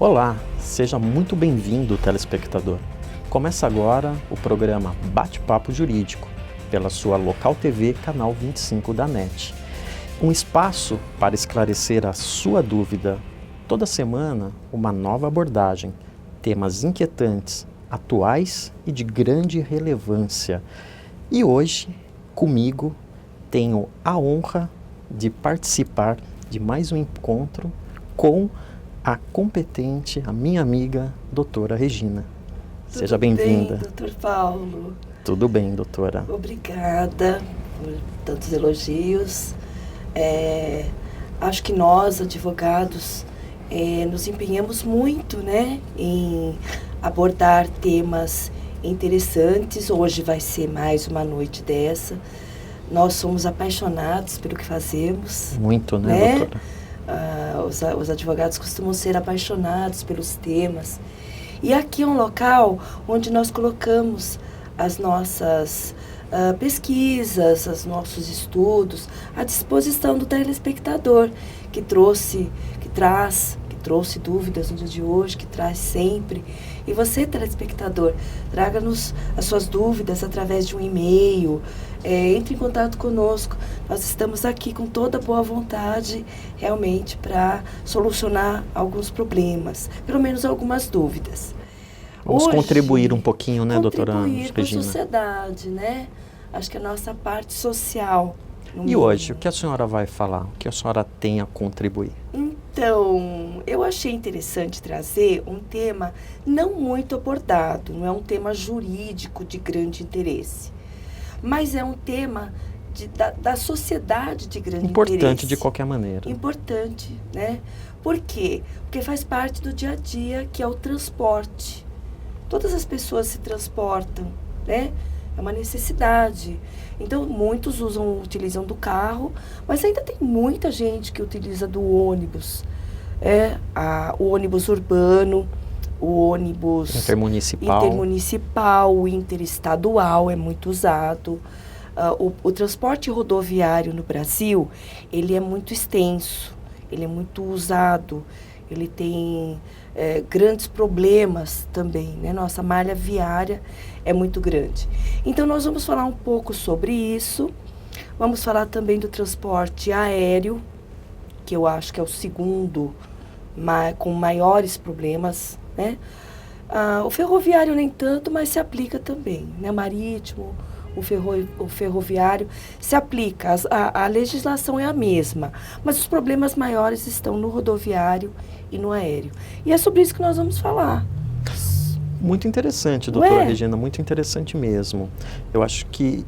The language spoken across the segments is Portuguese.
Olá, seja muito bem-vindo, telespectador. Começa agora o programa Bate-Papo Jurídico, pela sua Local TV, canal 25 da NET. Um espaço para esclarecer a sua dúvida. Toda semana, uma nova abordagem, temas inquietantes, atuais e de grande relevância. E hoje, comigo, tenho a honra de participar de mais um encontro com a competente, a minha amiga, doutora Regina. Seja bem-vinda. Tudo bem, doutor Paulo? Tudo bem, doutora. Obrigada por tantos elogios. Acho que nós, advogados, nos empenhamos muito, em abordar temas interessantes. Hoje vai ser mais uma noite dessa. Nós somos apaixonados pelo que fazemos. Muito, né, doutora? Os advogados costumam ser apaixonados pelos temas. E aqui é um local onde nós colocamos as nossas pesquisas, os nossos estudos à disposição do telespectador, que trouxe dúvidas no dia de hoje, que traz sempre. E você, telespectador, traga-nos as suas dúvidas através de um e-mail, entre em contato conosco. Nós estamos aqui com toda boa vontade, realmente, para solucionar alguns problemas, pelo menos algumas dúvidas. Vamos hoje, contribuir um pouquinho, né, doutora Regina? Contribuir com a sociedade, né? Acho que a nossa parte social. E hoje, o que a senhora vai falar? O que a senhora tem a contribuir? Então, eu achei interessante trazer um tema não muito abordado, não é um tema jurídico de grande interesse, mas é um tema da sociedade de grande interesse. Importante de qualquer maneira. Importante, né? Por quê? Porque faz parte do dia a dia, que é o transporte. Todas as pessoas se transportam, né? É uma necessidade. Então, muitos utilizam do carro, mas ainda tem muita gente que utiliza do ônibus. O ônibus urbano, o ônibus intermunicipal, o interestadual é muito usado. O transporte rodoviário no Brasil, ele é muito extenso, ele é muito usado, ele tem grandes problemas também, né? Nossa malha viária é muito grande. Então, nós vamos falar um pouco sobre isso. Vamos falar também do transporte aéreo, que eu acho que é o segundo com maiores problemas, né? O ferroviário nem tanto, mas se aplica também, né? Marítimo, o ferroviário se aplica. A legislação é a mesma, mas os problemas maiores estão no rodoviário e no aéreo. E é sobre isso que nós vamos falar. Muito interessante, doutora Regina, muito interessante mesmo. Eu acho que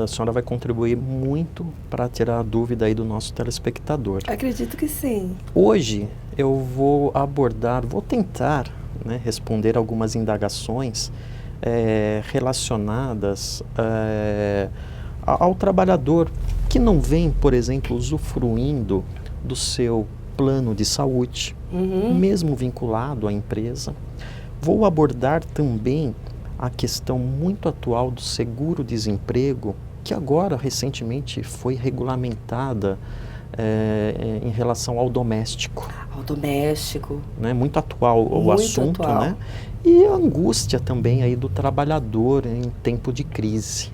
a senhora vai contribuir muito para tirar a dúvida aí do nosso telespectador. Acredito que sim. Hoje eu vou tentar, né, responder algumas indagações relacionadas ao trabalhador que não vem, por exemplo, usufruindo do seu plano de saúde, mesmo vinculado à empresa. Vou abordar também a questão muito atual do seguro-desemprego, que agora, recentemente, foi regulamentada em relação ao doméstico. Ao doméstico. Né? Muito atual o assunto, atual. Né? E a angústia também aí do trabalhador em tempo de crise.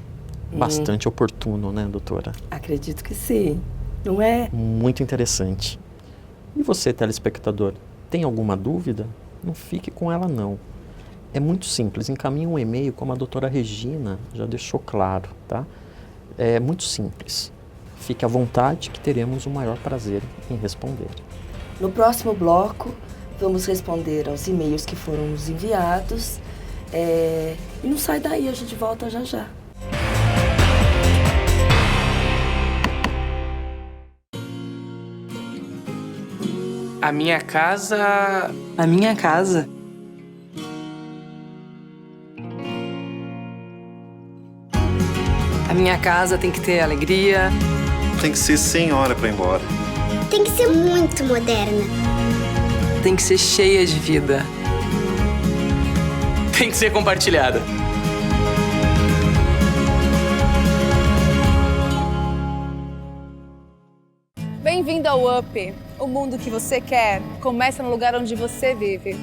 Bastante oportuno, né, doutora? Acredito que sim, não é? Muito interessante. E você, telespectador, tem alguma dúvida? Não fique com ela, não. É muito simples, encaminhe um e-mail, como a doutora Regina já deixou claro, tá? É muito simples. Fique à vontade que teremos o maior prazer em responder. No próximo bloco, vamos responder aos e-mails que foram nos enviados. E não sai daí, a gente volta já já. A minha casa... A minha casa? A minha casa tem que ter alegria. Tem que ser sem hora pra ir embora. Tem que ser muito moderna. Tem que ser cheia de vida. Tem que ser compartilhada. Bem-vindo ao UP, O mundo que você quer começa no lugar onde você vive.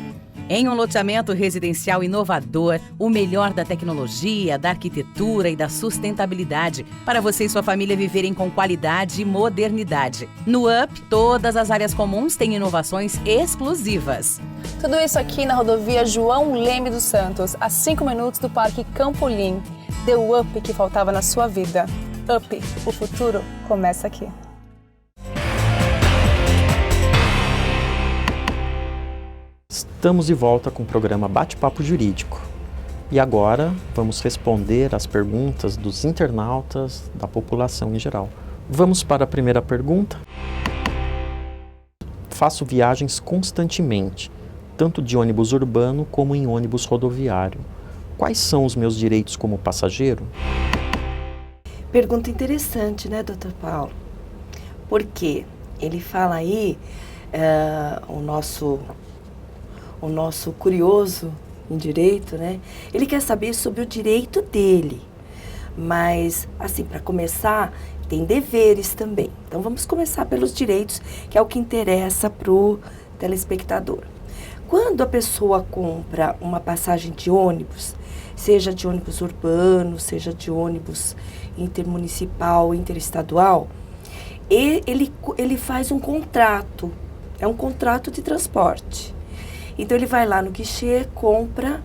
Em um loteamento residencial inovador, o melhor da tecnologia, da arquitetura e da sustentabilidade, para você e sua família viverem com qualidade e modernidade. No UP, todas as áreas comuns têm inovações exclusivas. Tudo isso aqui na rodovia João Leme dos Santos, a 5 minutos do Parque Campolim. Deu o up que faltava na sua vida. Up, o futuro começa aqui. Estamos de volta com o programa Bate-Papo Jurídico. E agora vamos responder às perguntas dos internautas, da população em geral. Vamos para a primeira pergunta. Faço viagens constantemente, tanto de ônibus urbano como em ônibus rodoviário. Quais são os meus direitos como passageiro? Pergunta interessante, né, Dr. Paulo? Porque ele fala aí, o nosso curioso em direito, né? Ele quer saber sobre o direito dele. Mas, assim, para começar, tem deveres também. Então, vamos começar pelos direitos, que é o que interessa para o telespectador. Quando a pessoa compra uma passagem de ônibus, seja de ônibus urbano, seja de ônibus intermunicipal, interestadual, ele faz um contrato. É um contrato de transporte. Então, ele vai lá no guichê, compra,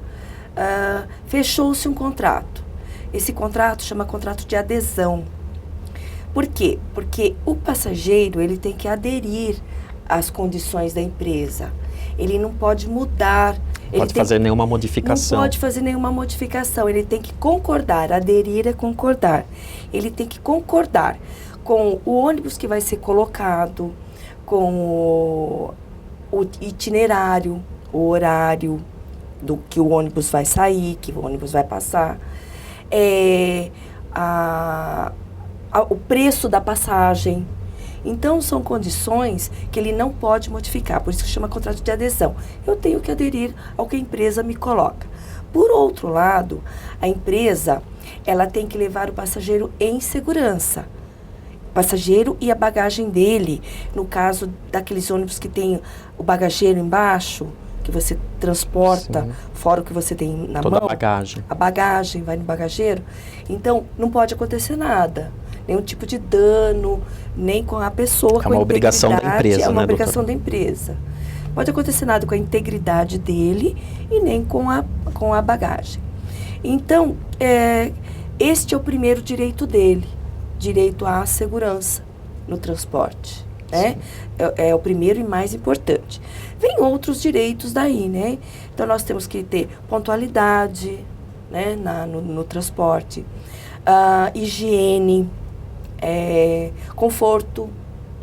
fechou-se um contrato. Esse contrato chama contrato de adesão. Por quê? Porque o passageiro, ele tem que aderir às condições da empresa. Ele não pode mudar. Pode fazer nenhuma modificação. Não pode fazer nenhuma modificação. Ele tem que concordar. Aderir é concordar. Ele tem que concordar com o ônibus que vai ser colocado, com o itinerário, o horário do que o ônibus vai sair, que o ônibus vai passar, o preço da passagem. Então, são condições que ele não pode modificar, por isso que chama contrato de adesão. Eu tenho que aderir ao que a empresa me coloca. Por outro lado, a empresa, ela tem que levar o passageiro em segurança. O passageiro e a bagagem dele, no caso daqueles ônibus que tem o bagageiro embaixo, que você transporta, sim, fora o que você tem na toda mão. A bagagem. A bagagem vai no bagageiro. Então, não pode acontecer nada. Nenhum tipo de dano, nem com a pessoa, é uma obrigação da empresa, é uma né, obrigação doutora? Da empresa. Pode acontecer nada com a integridade dele e nem com a bagagem. Então, este é o primeiro direito dele, direito à segurança no transporte. Né? É o primeiro e mais importante. Vem outros direitos daí, né? Então, nós temos que ter pontualidade, né, no transporte, higiene, conforto,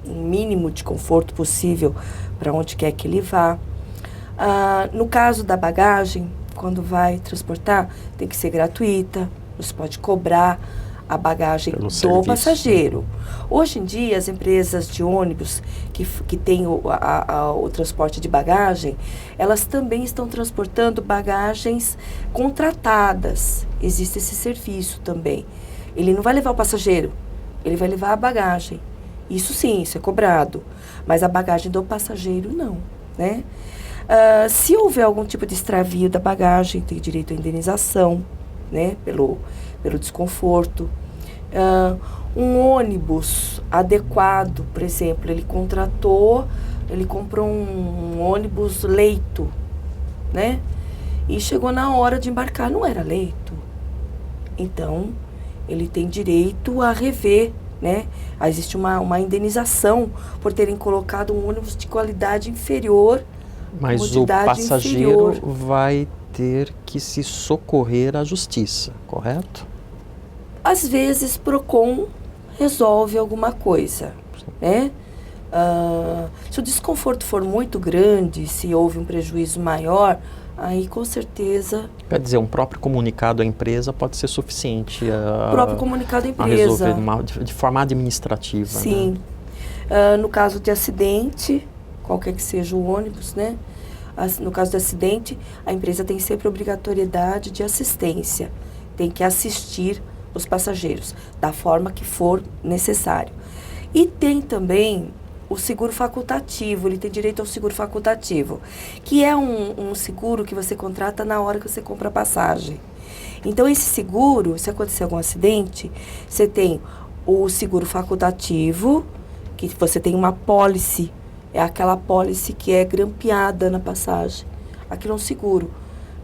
um mínimo de conforto possível para onde quer que ele vá. No caso da bagagem, quando vai transportar, tem que ser gratuita, você pode cobrar a bagagem do serviço, passageiro. Hoje em dia, as empresas de ônibus que têm o transporte de bagagem, elas também estão transportando bagagens contratadas. Existe esse serviço também. Ele não vai levar o passageiro, ele vai levar a bagagem. Isso sim, isso é cobrado. Mas a bagagem do passageiro, não, né? Se houver algum tipo de extravio da bagagem, tem direito à indenização, né? Pelo desconforto. Um ônibus adequado, por exemplo, ele comprou um ônibus leito, né? E chegou na hora de embarcar, não era leito. Então, ele tem direito a rever, né? Existe uma indenização por terem colocado um ônibus de qualidade inferior. Mas o passageiro vai ter que se socorrer à justiça, correto? Às vezes, PROCON resolve alguma coisa, né? Se o desconforto for muito grande, se houve um prejuízo maior, aí com certeza... Quer dizer, um próprio comunicado à empresa pode ser suficiente o próprio comunicado à empresa. A resolver de forma administrativa. Sim. Né? No caso de acidente, qualquer que seja o ônibus, né? No caso de acidente, a empresa tem sempre obrigatoriedade de assistência. Tem que assistir os passageiros, da forma que for necessário. E tem também o seguro facultativo, ele tem direito ao seguro facultativo, que é um seguro que você contrata na hora que você compra a passagem. Então, esse seguro, se acontecer algum acidente, você tem o seguro facultativo, que você tem uma pólice, é aquela pólice que é grampeada na passagem. Aquilo é um seguro.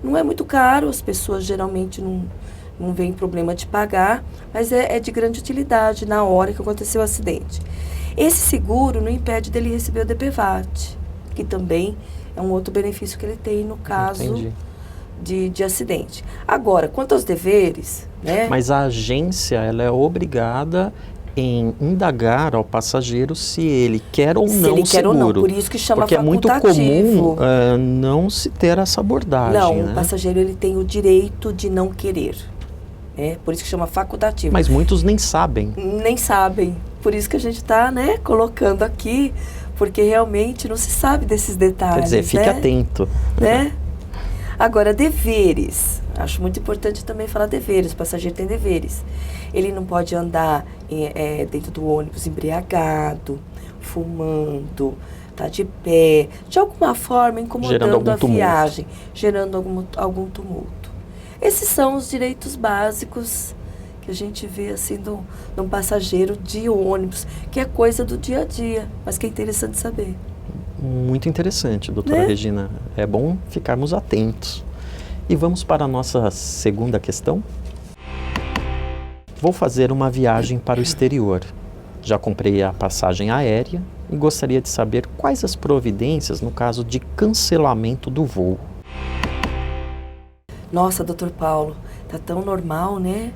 Não é muito caro, as pessoas geralmente não veem problema de pagar, mas é de grande utilidade na hora que aconteceu o acidente. Esse seguro não impede dele receber o DPVAT, que também é um outro benefício que ele tem no caso de acidente. Agora, quanto aos deveres, né? Mas a agência, ela é obrigada em indagar ao passageiro se ele quer ou não o seguro. Quer ou não, por isso que chama porque facultativo. É muito comum não se ter essa abordagem. Não, né? O passageiro ele tem o direito de não querer. Por isso que chama facultativo. Mas muitos nem sabem. Nem sabem. Por isso que a gente está, colocando aqui, porque realmente não se sabe desses detalhes. Quer dizer, fique atento. Né? Agora, deveres. Acho muito importante também falar deveres. O passageiro tem deveres. Ele não pode andar dentro do ônibus embriagado, fumando, tá de pé, de alguma forma incomodando a viagem, gerando algum tumulto. Esses são os direitos básicos que a gente vê assim de um passageiro de ônibus, que é coisa do dia a dia, mas que é interessante saber. Muito interessante, doutora Regina. É bom ficarmos atentos. E vamos para a nossa segunda questão? Vou fazer uma viagem para o exterior. Já comprei a passagem aérea e gostaria de saber quais as providências no caso de cancelamento do voo. Nossa, doutor Paulo, tá tão normal, né?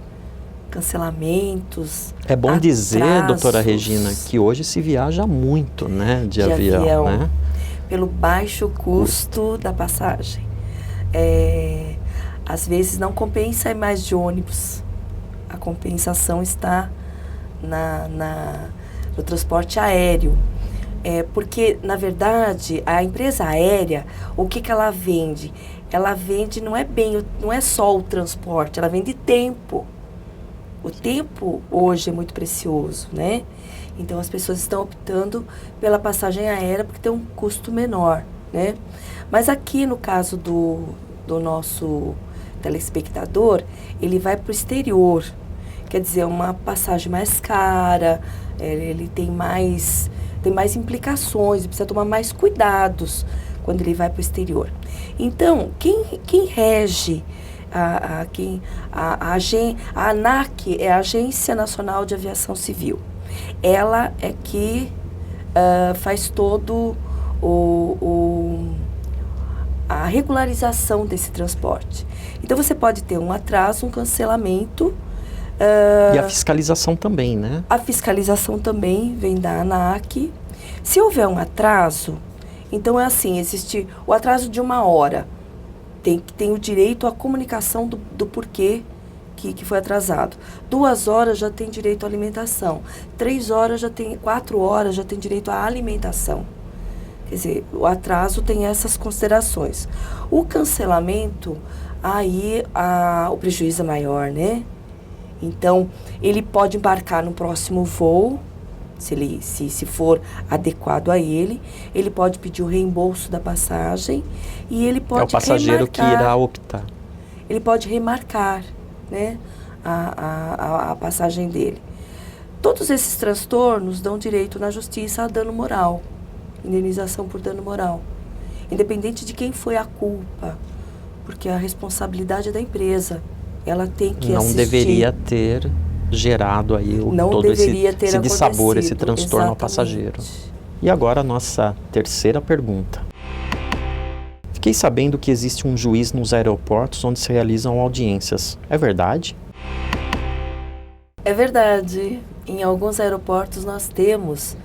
Cancelamentos, É bom atrasos. Dizer, doutora Regina, que hoje se viaja muito, né, de avião, né? Pelo baixo custo da passagem. Às vezes não compensa ir mais de ônibus. A compensação está no transporte aéreo. Porque, na verdade, a empresa aérea, o que ela vende? Ela vende, não é só o transporte, ela vende tempo. O tempo hoje é muito precioso, né? Então as pessoas estão optando pela passagem aérea porque tem um custo menor, né? Mas aqui no caso do nosso telespectador, ele vai para o exterior. Quer dizer, uma passagem mais cara, ele tem mais implicações, precisa tomar mais cuidados quando ele vai para o exterior. Então, quem rege a ANAC é a Agência Nacional de Aviação Civil. Ela é que faz todo a regularização desse transporte. Então, você pode ter um atraso, um cancelamento. E a fiscalização também, né? A fiscalização também vem da ANAC. Se houver um atraso, então é assim, existe o atraso de 1 hora. Tem o direito à comunicação do porquê que foi atrasado. 2 horas já tem direito à alimentação. 4 horas já tem direito à alimentação. Quer dizer, o atraso tem essas considerações. O cancelamento, aí o prejuízo é maior, né? Então, ele pode embarcar no próximo voo, se for adequado a ele pode pedir o reembolso da passagem e ele pode É o passageiro que irá optar. Ele pode remarcar, né, a passagem dele. Todos esses transtornos dão direito na justiça a dano moral, indenização por dano moral, independente de quem foi a culpa, porque a responsabilidade é da empresa. Ela tem que não assistir. Deveria ter gerado aí todo esse dissabor, esse transtorno ao passageiro. E agora a nossa terceira pergunta. Fiquei sabendo que existe um juiz nos aeroportos onde se realizam audiências. É verdade? É verdade. Em alguns aeroportos nós temos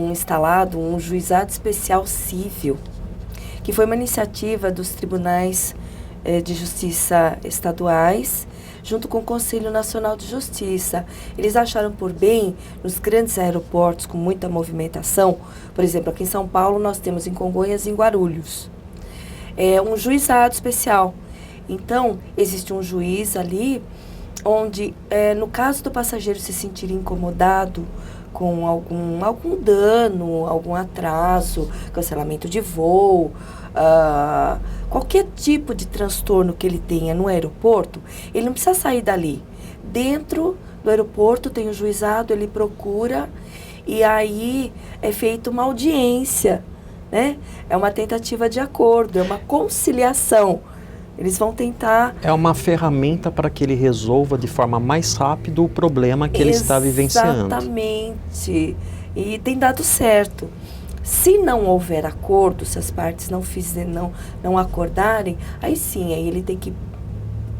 instalado um juizado especial civil, que foi uma iniciativa dos tribunais de justiça estaduais, junto com o Conselho Nacional de Justiça. Eles acharam por bem, nos grandes aeroportos com muita movimentação, por exemplo, aqui em São Paulo nós temos em Congonhas e em Guarulhos, um juizado especial. Então, existe um juiz ali, onde, no caso do passageiro se sentir incomodado com algum dano, algum atraso, cancelamento de voo, qualquer tipo de transtorno que ele tenha no aeroporto, ele não precisa sair dali. Dentro do aeroporto tem o juizado, ele procura e aí é feita uma audiência, né? É uma tentativa de acordo, é uma conciliação. Eles vão tentar... É uma ferramenta para que ele resolva de forma mais rápida o problema que ele está vivenciando. Exatamente. E tem dado certo. Se não houver acordo, se as partes não acordarem, aí sim, aí ele tem que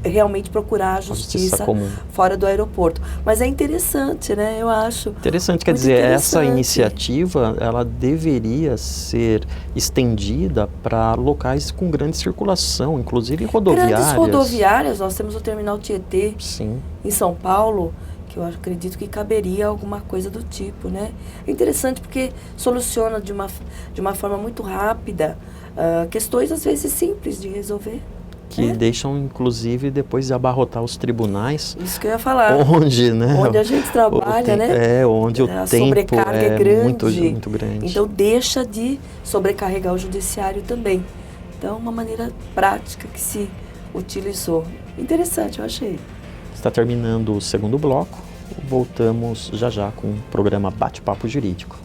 realmente procurar a justiça fora do aeroporto. Mas é interessante, né? Eu acho. Interessante, quer dizer, essa iniciativa, ela deveria ser estendida para locais com grande circulação, inclusive rodoviárias. Grandes rodoviárias, nós temos o terminal Tietê, sim, em São Paulo, que eu acredito que caberia alguma coisa do tipo, né? É interessante porque soluciona de uma forma muito rápida questões, às vezes, simples de resolver. Que deixam, inclusive, depois de abarrotar os tribunais. Isso que eu ia falar. Onde, né? Onde a gente trabalha, né? Onde o tempo sobrecarga é grande. Muito grande. Então, deixa de sobrecarregar o judiciário também. Então, uma maneira prática que se utilizou. Interessante, eu achei. Está terminando o segundo bloco. Voltamos já com o programa Bate-Papo Jurídico.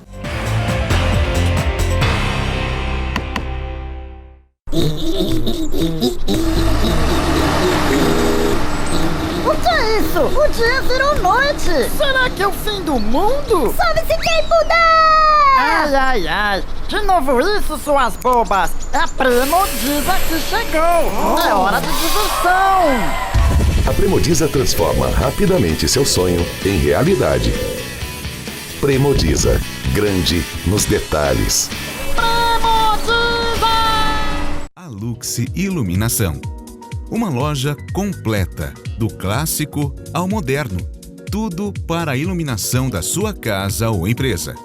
O que é isso? O dia virou noite! Será que é o fim do mundo? Sobe-se quem puder! Ai! De novo isso, suas bobas! É a Premodiza que chegou! É hora de diversão! A Premodiza transforma rapidamente seu sonho em realidade. Premodiza, grande nos detalhes. Premodiza! A Luxe Iluminação. Uma loja completa, do clássico ao moderno. Tudo para a iluminação da sua casa ou empresa.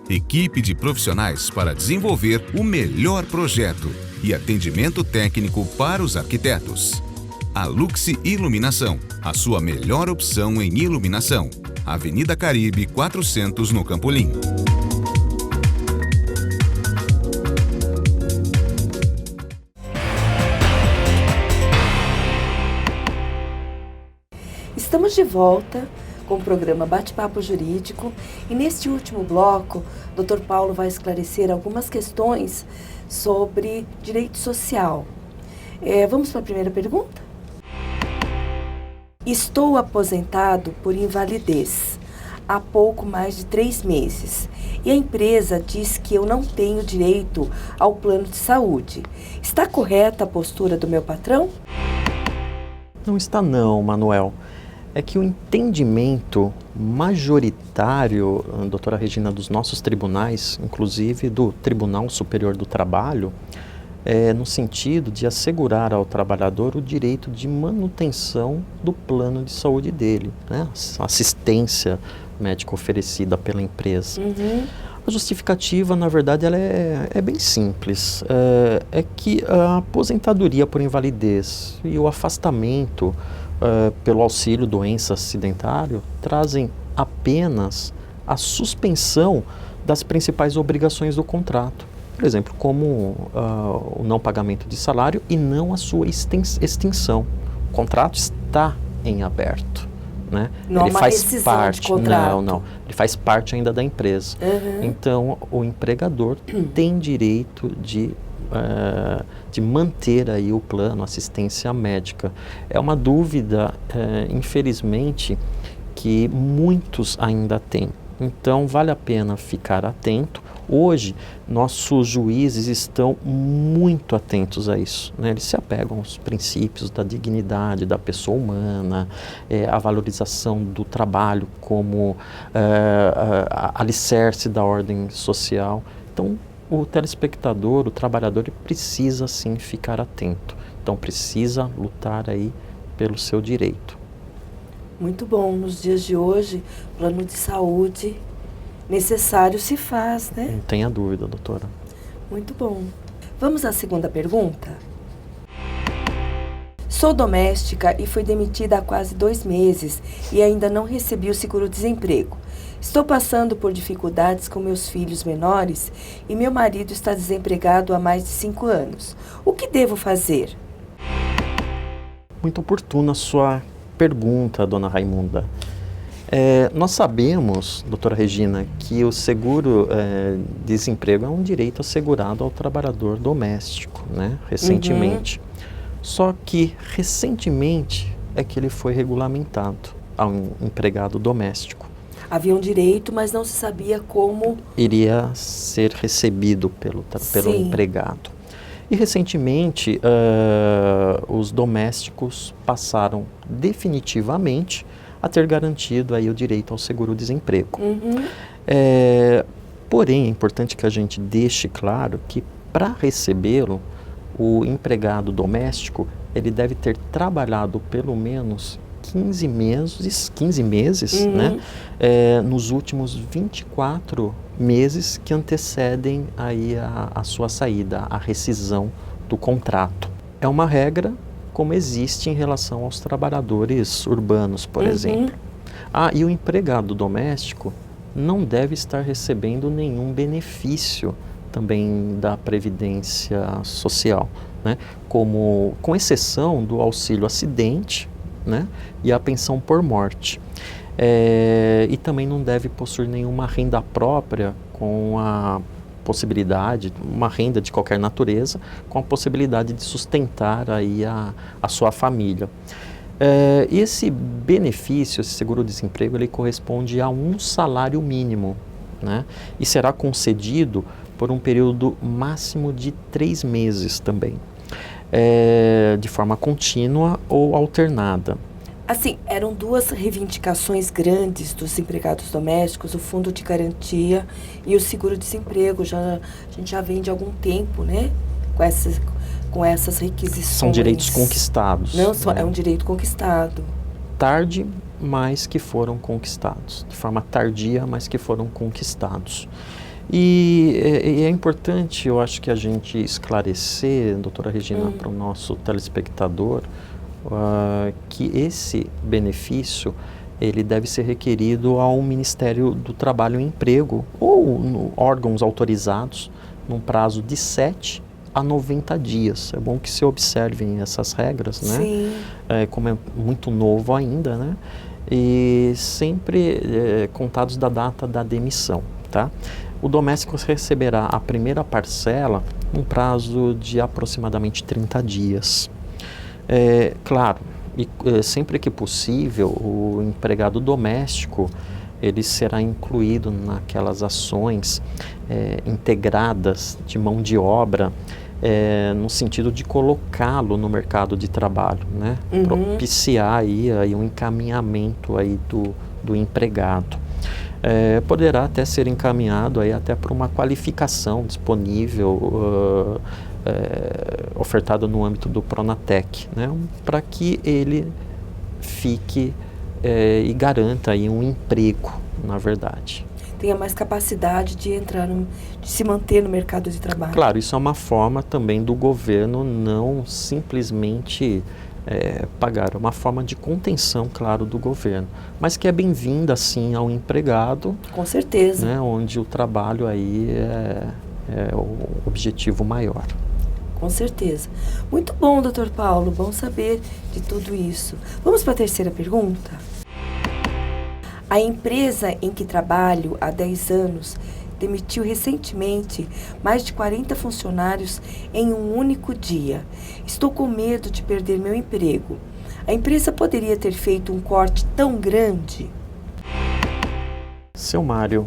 Equipe de profissionais para desenvolver o melhor projeto e atendimento técnico para os arquitetos. A Luxe Iluminação, a sua melhor opção em iluminação. Avenida Caribe 400 no Campolim. Estamos de volta com o programa Bate-Papo Jurídico e neste último bloco, o Dr. Paulo vai esclarecer algumas questões sobre direito social. Vamos para a primeira pergunta? Estou aposentado por invalidez há pouco mais de 3 meses e a empresa diz que eu não tenho direito ao plano de saúde. Está correta a postura do meu patrão? Não está não, Manuel. É que o entendimento majoritário, doutora Regina, dos nossos tribunais, inclusive do Tribunal Superior do Trabalho, é no sentido de assegurar ao trabalhador o direito de manutenção do plano de saúde dele, né? A assistência médica oferecida pela empresa. A justificativa, na verdade, ela é bem simples. É que a aposentadoria por invalidez e o afastamento pelo auxílio doença acidentário trazem apenas a suspensão das principais obrigações do contrato. Por exemplo, como o não pagamento de salário e não a sua extinção. O contrato está em aberto. Né? Não ele há uma faz rescisão parte, de contrato. Não. Ele faz parte ainda da empresa. Então, o empregador tem direito de manter aí o plano, assistência médica. É uma dúvida, infelizmente, que muitos ainda têm. Então, vale a pena ficar atento. Hoje, nossos juízes estão muito atentos a isso, né? Eles se apegam aos princípios da dignidade da pessoa humana, a valorização do trabalho como alicerce da ordem social. Então, o telespectador, o trabalhador, ele precisa sim ficar atento. Então, precisa lutar aí pelo seu direito. Muito bom. Nos dias de hoje, plano de saúde necessário se faz, né? Não tenha dúvida, doutora. Muito bom. Vamos à segunda pergunta? Sou doméstica e fui demitida há quase 2 meses e ainda não recebi o seguro-desemprego. Estou passando por dificuldades com meus filhos menores e meu marido está desempregado há mais de 5 anos. O que devo fazer? Muito oportuna a sua pergunta, dona Raimunda. Nós sabemos, doutora Regina, que o seguro-desemprego é um direito assegurado ao trabalhador doméstico, né? Recentemente. Só que, recentemente, é que ele foi regulamentado ao empregado doméstico. Havia um direito, mas não se sabia como iria ser recebido pelo empregado. E recentemente os domésticos passaram definitivamente a ter garantido aí o direito ao seguro-desemprego. Porém, é importante que a gente deixe claro que para recebê-lo, o empregado doméstico ele deve ter trabalhado pelo menos 15 meses, né, nos últimos 24 meses que antecedem aí a sua saída, a rescisão do contrato. É uma regra como existe em relação aos trabalhadores urbanos, por exemplo. E o empregado doméstico não deve estar recebendo nenhum benefício também da Previdência Social, né, com exceção do auxílio acidente, né, e a pensão por morte. E também não deve possuir nenhuma renda própria com a possibilidade, uma renda de qualquer natureza, com a possibilidade de sustentar aí a sua família. Esse benefício, esse seguro-desemprego, ele corresponde a um salário mínimo, né, e será concedido por um período máximo de 3 meses também. De forma contínua ou alternada. Assim, eram 2 reivindicações grandes dos empregados domésticos, o fundo de garantia e o seguro-desemprego. A gente já vem de algum tempo, né, com essas requisições. São direitos conquistados. Não, é um direito conquistado. Tarde, mas que foram conquistados. De forma tardia, mas que foram conquistados. E é importante, eu acho que a gente esclarecer, doutora Regina, para o nosso telespectador, que esse benefício ele deve ser requerido ao Ministério do Trabalho e Emprego ou órgãos autorizados num prazo de 7 a 90 dias. É bom que se observem essas regras, né? Sim. Como é muito novo ainda, né? E sempre contados da data da demissão, tá? O doméstico receberá a primeira parcela num prazo de aproximadamente 30 dias. Claro, sempre que possível, o empregado doméstico ele será incluído naquelas ações integradas de mão de obra, no sentido de colocá-lo no mercado de trabalho, né? Propiciar aí um encaminhamento aí do empregado. Poderá até ser encaminhado aí até para uma qualificação disponível, ofertada no âmbito do Pronatec, né, para que ele fique e garanta aí um emprego, na verdade. Tenha mais capacidade de entrar, de se manter no mercado de trabalho. Claro, isso é uma forma também do governo não simplesmente pagar, é uma forma de contenção, claro, do governo, mas que é bem-vinda, sim, ao empregado. Com certeza. Né, onde o trabalho aí é o objetivo maior. Com certeza. Muito bom, doutor Paulo, bom saber de tudo isso. Vamos para a terceira pergunta? A empresa em que trabalho há 10 anos demitiu recentemente mais de 40 funcionários em um único dia. Estou com medo de perder meu emprego. A empresa poderia ter feito um corte tão grande? Seu Mário,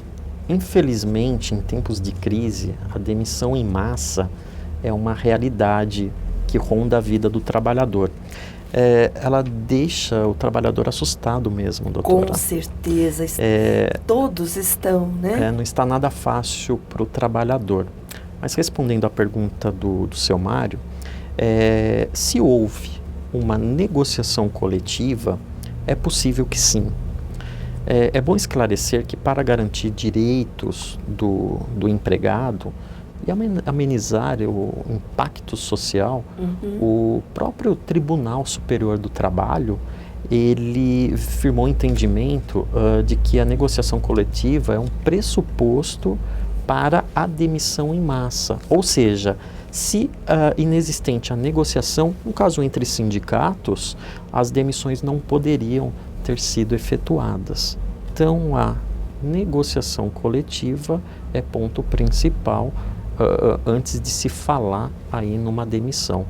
infelizmente, em tempos de crise, a demissão em massa é uma realidade que ronda a vida do trabalhador. Ela deixa o trabalhador assustado mesmo, doutora. Com certeza, todos estão, né? Não está nada fácil para o trabalhador. Mas respondendo à pergunta do seu Mário, se houve uma negociação coletiva, é possível que sim. É bom esclarecer que para garantir direitos do empregado, E amenizar o impacto social, o próprio Tribunal Superior do Trabalho, ele firmou o entendimento de que a negociação coletiva é um pressuposto para a demissão em massa. Ou seja, se inexistente a negociação, no caso entre sindicatos, as demissões não poderiam ter sido efetuadas. Então, a negociação coletiva é ponto principal antes de se falar aí numa demissão.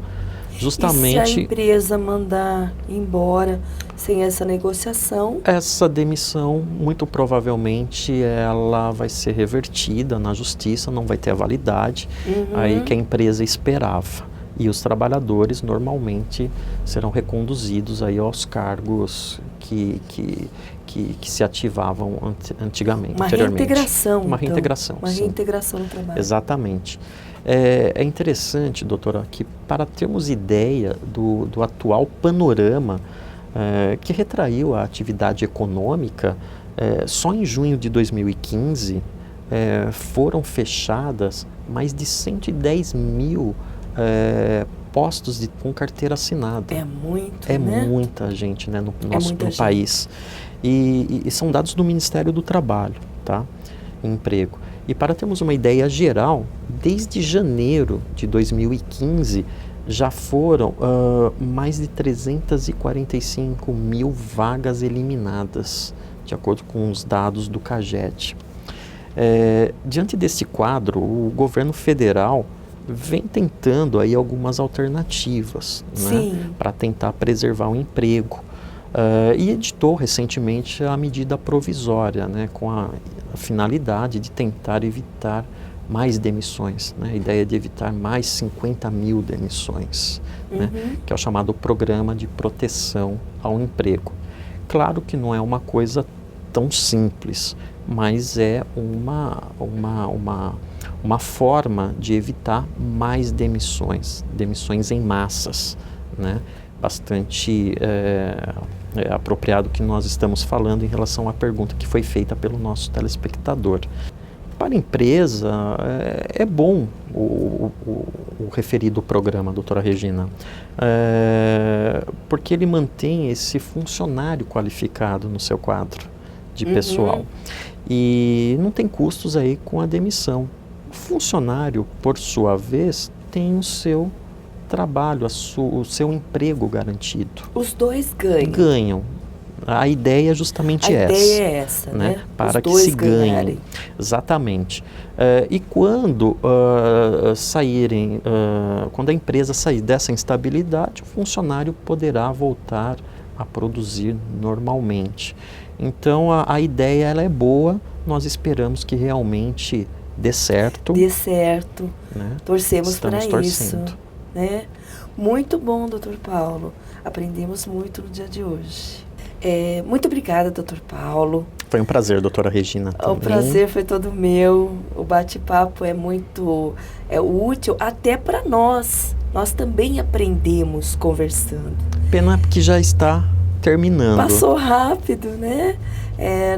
Justamente, e se a empresa mandar embora sem essa negociação? Essa demissão, muito provavelmente, ela vai ser revertida na justiça, não vai ter a validade aí que a empresa esperava. E os trabalhadores, normalmente, serão reconduzidos aí aos cargos que se ativavam antigamente. Uma reintegração. Uma reintegração, uma sim. reintegração no trabalho. Exatamente. É interessante, doutora, que para termos ideia do atual panorama que retraiu a atividade econômica, só em junho de 2015 foram fechadas mais de 110 mil postos com carteira assinada. É muito, né? É muita gente, né, no gente. país. E são dados do Ministério do Trabalho, tá? Emprego. E para termos uma ideia geral, desde janeiro de 2015 já foram mais de 345 mil vagas eliminadas, de acordo com os dados do CAGED. Diante desse quadro, o governo federal vem tentando aí algumas alternativas, né, para tentar preservar o emprego. E editou recentemente a medida provisória, né, com a finalidade de tentar evitar mais demissões, né, a ideia de evitar mais 50 mil demissões, né, que é o chamado Programa de Proteção ao Emprego. Claro que não é uma coisa tão simples, mas é uma forma de evitar mais demissões em massas, né, bastante apropriado que nós estamos falando em relação à pergunta que foi feita pelo nosso telespectador. Para a empresa, é bom o referido programa, doutora Regina, porque ele mantém esse funcionário qualificado no seu quadro de pessoal e não tem custos aí com a demissão. O funcionário, por sua vez, tem o seu trabalho, o seu emprego garantido. Os dois ganham. Ganham. A ideia é justamente essa. A ideia é essa, né? Para que se ganhem. Exatamente. E quando quando a empresa sair dessa instabilidade, o funcionário poderá voltar a produzir normalmente. Então, a ideia ela é boa, nós esperamos que realmente dê certo. Dê certo. Né? Torcemos para torcendo. isso. Né? Muito bom, doutor Paulo. Aprendemos muito no dia de hoje. Muito obrigada, doutor Paulo. Foi um prazer, doutora Regina. O prazer foi todo meu. O bate-papo é muito útil até para nós. Nós também aprendemos conversando. Pena que já está terminando. Passou rápido, né?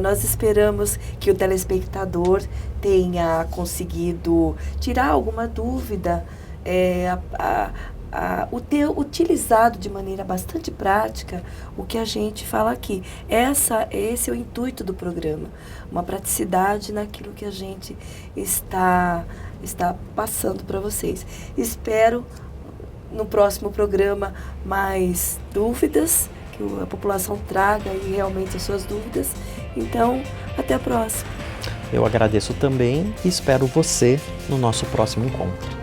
Nós esperamos que o telespectador tenha conseguido tirar alguma dúvida, ter utilizado de maneira bastante prática o que a gente fala aqui. Esse é o intuito do programa, uma praticidade naquilo que a gente está passando para vocês. Espero no próximo programa mais dúvidas, que a população traga aí realmente as suas dúvidas. Então, até a próxima. Eu agradeço também e espero você no nosso próximo encontro.